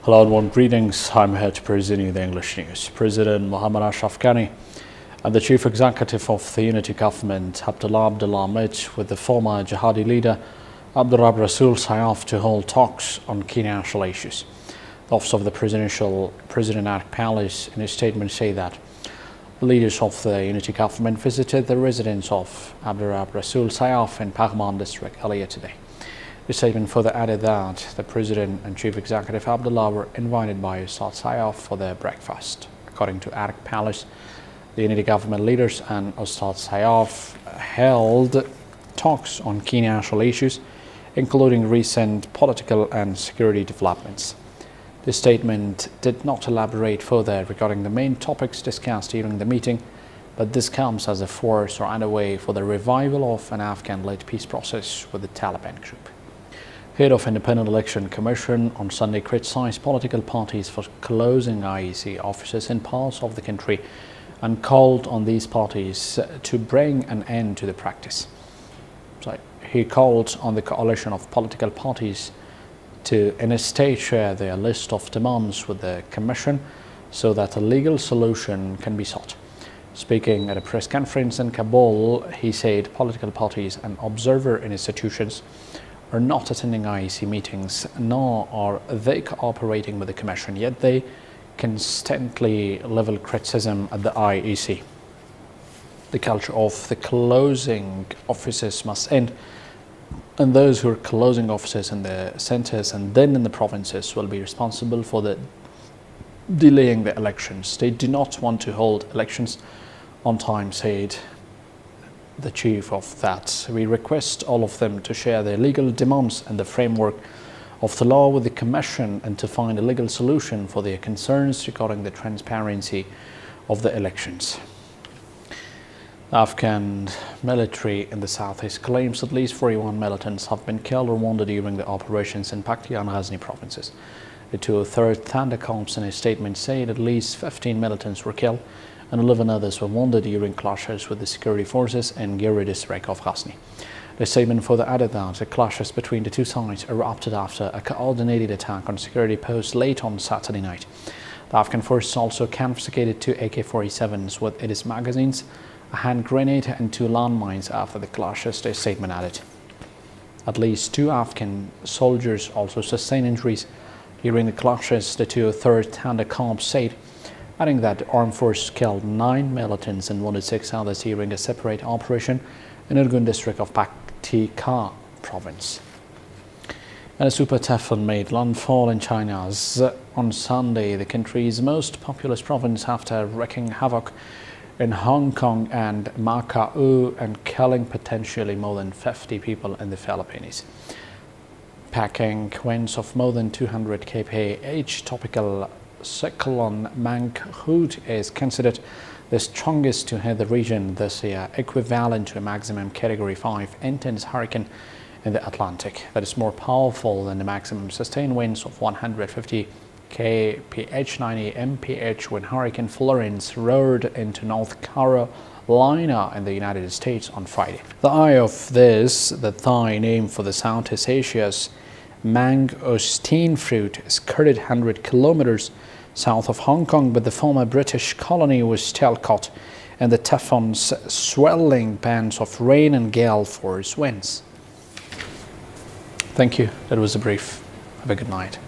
Hello and warm greetings. I'm here to present you the English news. President Mohammad Ashraf Ghani and the Chief Executive of the Unity Government, Abdullah met with the former jihadi leader Abdurrahman Rasul Saif to hold talks on key national issues. The Office of the President at Palace in a statement say that the leaders of the Unity Government visited the residence of Abdurrahman Rasul Saif in Paghman district earlier today. The statement further added that the President and Chief Executive Abdullah were invited by Ustad Saif for their breakfast. According to Arabic Palace, the Unity Government leaders and Ustad Saif held talks on key national issues, including recent political and security developments. The statement did not elaborate further regarding the main topics discussed during the meeting, but this comes as a force or underway for the revival of an Afghan-led peace process with the Taliban group. Head of Independent Election Commission on Sunday criticized political parties for closing IEC offices in parts of the country and called on these parties to bring an end to the practice. He called on the coalition of political parties to in a state share their list of demands with the Commission so that a legal solution can be sought. Speaking at a press conference in Kabul, he said political parties and observer institutions are not attending IEC meetings, nor are they cooperating with the Commission, yet they constantly level criticism at the IEC. The culture of the closing offices must end, and those who are closing offices in the centres and then in the provinces will be responsible for the delaying the elections. They do not want to hold elections on time, said the chief of that. We request all of them to share their legal demands and the framework of the law with the Commission and to find a legal solution for their concerns regarding the transparency of the elections. The Afghan military in the southeast claims at least 41 militants have been killed or wounded during the operations in Paktia and Ghazni provinces. The 203rd Thunder Corps in a statement said at least 15 militants were killed and 11 others were wounded during clashes with the security forces in Dari district of Ghazni. The statement further added that the clashes between the two sides erupted after a coordinated attack on security posts late on Saturday night. The Afghan forces also confiscated 2 AK-47s with its magazines, a hand grenade and 2 landmines after the clashes, the statement added. At least 2 Afghan soldiers also sustained injuries during the clashes, the 203rd Thunder Corps said, adding that the armed forces killed 9 militants and wounded 6 others during a separate operation in Urgun district of Paktika province. And a super typhoon made landfall in China on Sunday, the country's most populous province, after wreaking havoc in Hong Kong and Macau and killing potentially more than 50 people in the Philippines. Packing winds of more than 200 kph, tropical cyclone Mangkhut is considered the strongest to hit the region this year, equivalent to a maximum Category 5 intense hurricane in the Atlantic. That is more powerful than the maximum sustained winds of 150 kph 90 mph when Hurricane Florence roared into North Carolina in the United States on Friday. The eye of this, the Thai name for the Southeast Asia's mangosteen fruit, skirted 100 kilometers south of Hong Kong, but the former British colony was still caught in the typhoon's swelling bands of rain and gale force winds. Thank you. That was a brief. Have a good night.